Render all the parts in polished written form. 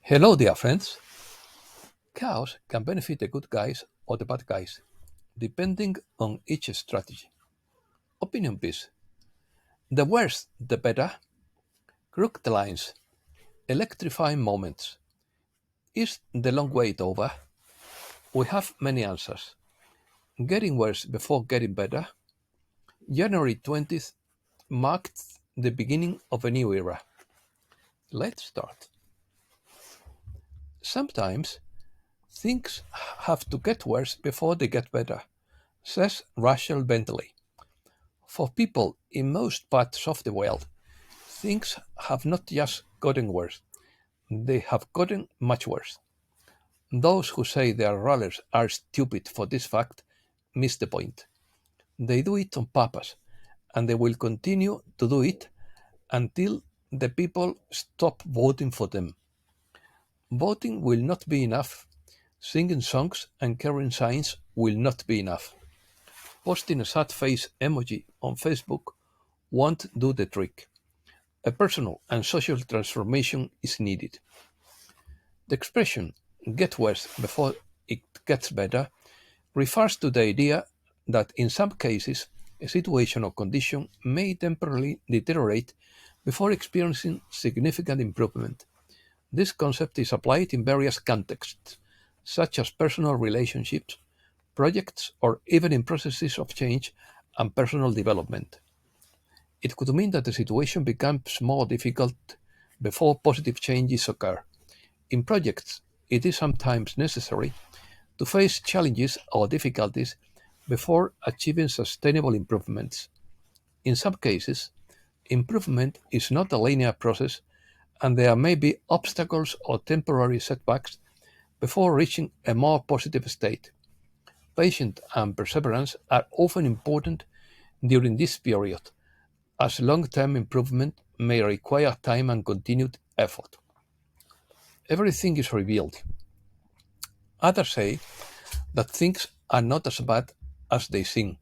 Hello, dear friends. Chaos can benefit the good guys or the bad guys, depending on each strategy. Opinion piece. The worse, the better. Crooked lines. Electrifying moments. Is the long wait over? We have many answers. Getting worse before getting better. January 20th marked the beginning of a new era. Let's start. Sometimes things have to get worse before they get better, says Rachel Bentley. For people in most parts of the world, things have not just gotten worse, they have gotten much worse. Those who say their rulers are stupid for this fact miss the point. They do it on purpose, and they will continue to do it until the people stop voting for them. Voting will not be enough. Singing songs and carrying signs will not be enough. Posting a sad face emoji on Facebook won't do the trick. A personal and social transformation is needed. The expression "get worse before it gets better" refers to the idea that in some cases a situation or condition may temporarily deteriorate before experiencing significant improvement. This concept is applied in various contexts, such as personal relationships, projects, or even in processes of change and personal development. It could mean that the situation becomes more difficult before positive changes occur. In projects, it is sometimes necessary to face challenges or difficulties before achieving sustainable improvements. In some cases, improvement is not a linear process, and there may be obstacles or temporary setbacks before reaching a more positive state. Patience and perseverance are often important during this period, as long-term improvement may require time and continued effort. Everything is revealed. Others say that things are not as bad as they seem,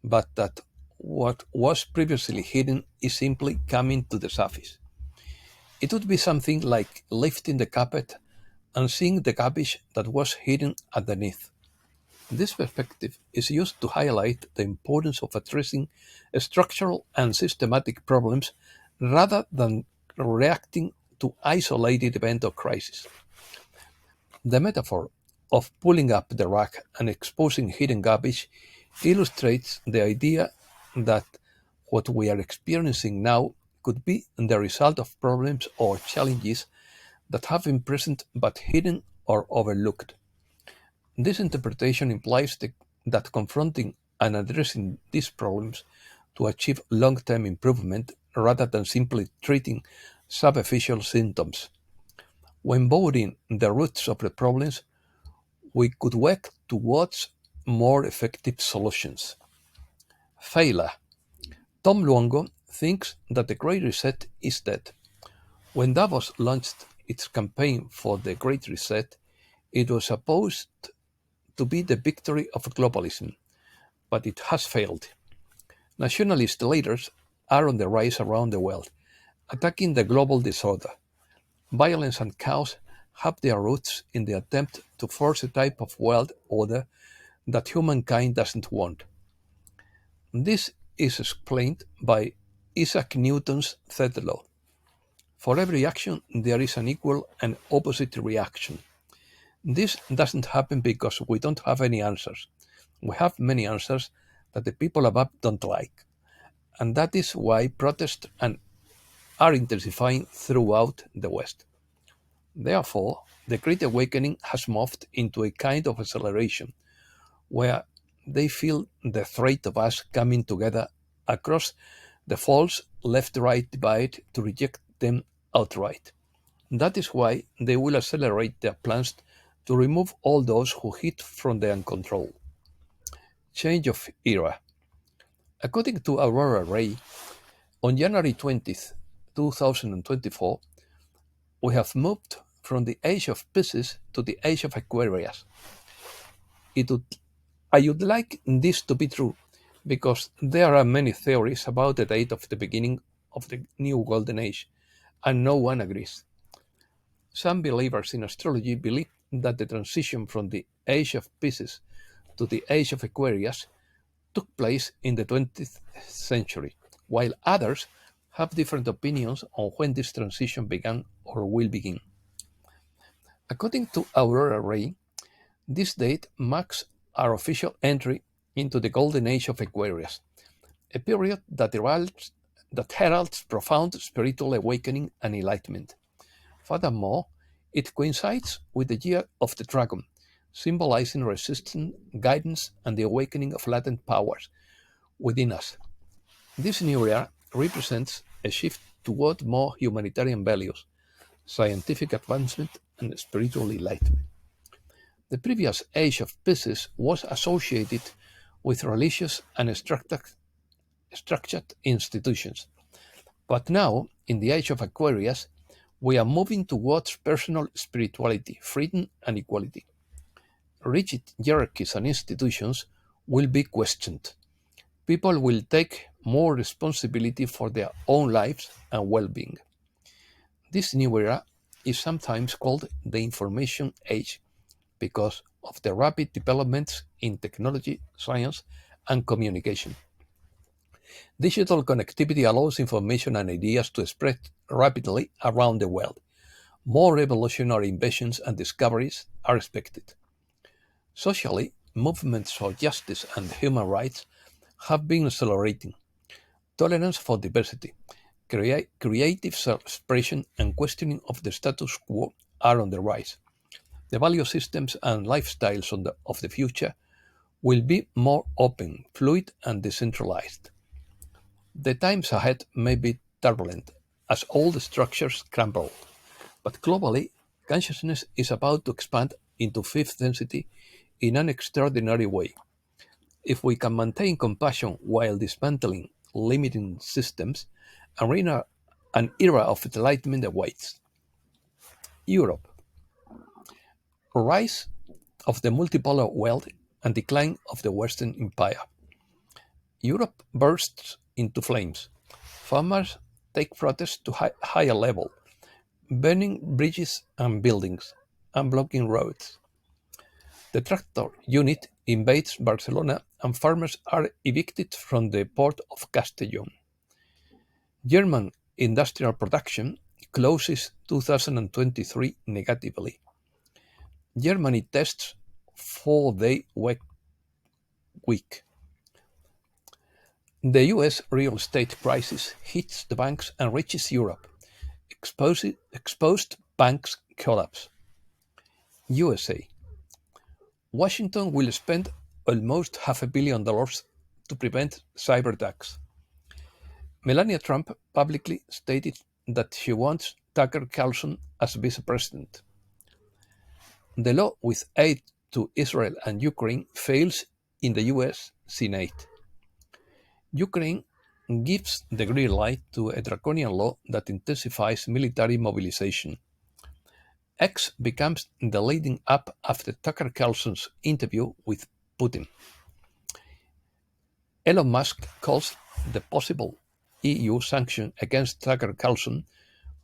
but that what was previously hidden is simply coming to the surface. It would be something like lifting the carpet and seeing the garbage that was hidden underneath. This perspective is used to highlight the importance of addressing structural and systematic problems rather than reacting to isolated event or crisis. The metaphor of pulling up the rug and exposing hidden garbage illustrates the idea that what we are experiencing now could be the result of problems or challenges that have been present but hidden or overlooked. This interpretation implies that confronting and addressing these problems to achieve long-term improvement rather than simply treating superficial symptoms. When boring the roots of the problems, we could work towards more effective solutions. Failure. Tom Luongo thinks that the Great Reset is dead. When Davos launched its campaign for the Great Reset, it was supposed to be the victory of globalism, but it has failed. Nationalist leaders are on the rise around the world, attacking the global disorder. Violence and chaos have their roots in the attempt to force a type of world order that humankind doesn't want. This is explained by Isaac Newton's third law. For every action, there is an equal and opposite reaction. This doesn't happen because we don't have any answers. We have many answers that the people above don't like. And that is why protests are intensifying throughout the West. Therefore, the Great Awakening has morphed into a kind of acceleration where they feel the threat of us coming together across the false left-right divide to reject them outright. That is why they will accelerate their plans to remove all those who hid from their control. Change of era. According to Aurora Ray, on January 20th, 2024, we have moved from the age of Pisces to the age of Aquarius. It would, I would like this to be true because there are many theories about the date of the beginning of the new golden age, and no one agrees. Some believers in astrology believe that the transition from the Age of Pisces to the Age of Aquarius took place in the 20th century, while others have different opinions on when this transition began or will begin. According to Aurora Ray, this date marks our official entry into the Golden Age of Aquarius, a period that heralds profound spiritual awakening and enlightenment. Furthermore, it coincides with the Year of the Dragon, symbolizing resistance, guidance, and the awakening of latent powers within us. This new era represents a shift toward more humanitarian values, scientific advancement, and spiritual enlightenment. The previous Age of Pisces was associated with religious and structured institutions, but now, in the Age of Aquarius, we are moving towards personal spirituality, freedom, and equality. Rigid hierarchies and institutions will be questioned. People will take more responsibility for their own lives and well being. This new era is sometimes called the Information Age because of the rapid developments in technology, science, and communication. Digital connectivity allows information and ideas to spread rapidly around the world. More revolutionary inventions and discoveries are expected. Socially, movements for justice and human rights have been accelerating. Tolerance for diversity, creative self-expression, and questioning of the status quo are on the rise. The value systems and lifestyles of the future will be more open, fluid, and decentralized. The times ahead may be turbulent as old structures crumble, but globally, consciousness is about to expand into fifth density in an extraordinary way. If we can maintain compassion while dismantling limiting systems, an era of enlightenment awaits. Europe. Rise of the multipolar world and decline of the Western Empire. Europe bursts into flames. Farmers take protests to higher level, burning bridges and buildings, and blocking roads. The tractor unit invades Barcelona and farmers are evicted from the port of Castellón. German industrial production closes 2023 negatively. Germany tests 4-day work week. The US real estate crisis hits the banks and reaches Europe. Exposed banks collapse. USA. Washington will spend almost $500 million to prevent cyber attacks. Melania Trump publicly stated that she wants Tucker Carlson as vice president. The law with aid to Israel and Ukraine fails in the US Senate. Ukraine gives the green light to a draconian law that intensifies military mobilization. X becomes the leading app after Tucker Carlson's interview with Putin. Elon Musk calls the possible EU sanction against Tucker Carlson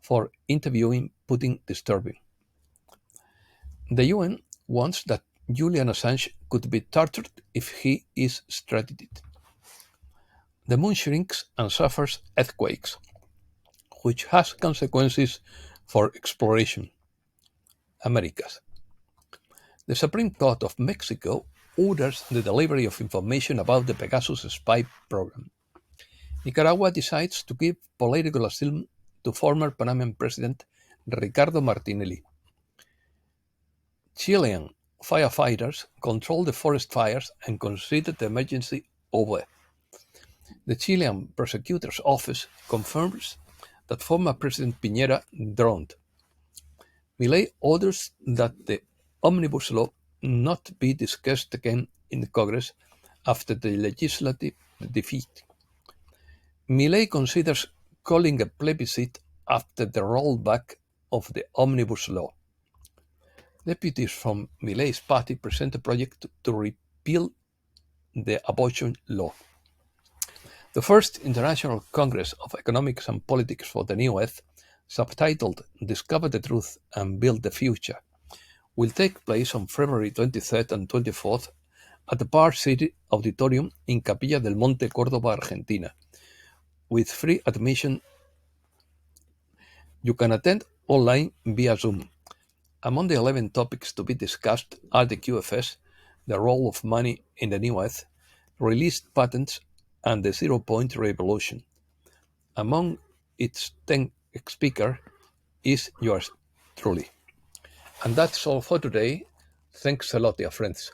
for interviewing Putin disturbing. The UN wants that Julian Assange could be tortured if he is extradited. The moon shrinks and suffers earthquakes, which has consequences for exploration. Americas. The Supreme Court of Mexico orders the delivery of information about the Pegasus spy program. Nicaragua decides to give political asylum to former Panamanian President Ricardo Martinelli. Chilean firefighters control the forest fires and consider the emergency over. The Chilean prosecutor's office confirms that former President Piñera drowned. Milei orders that the omnibus law not be discussed again in Congress after the legislative defeat. Milei considers calling a plebiscite after the rollback of the omnibus law. Deputies from Milei's party present a project to repeal the abortion law. The first International Congress of Economics and Politics for the New Earth subtitled Discover the Truth and Build the Future, will take place on February 23rd and 24th at the Bar City Auditorium in Capilla del Monte, Córdoba, Argentina. With free admission, you can attend online via Zoom. Among the 11 topics to be discussed are the QFS, the role of money in the new earth, released patents, and the zero-point revolution. Among its 10 speakers is yours truly. And that's all for today. Thanks a lot, dear friends.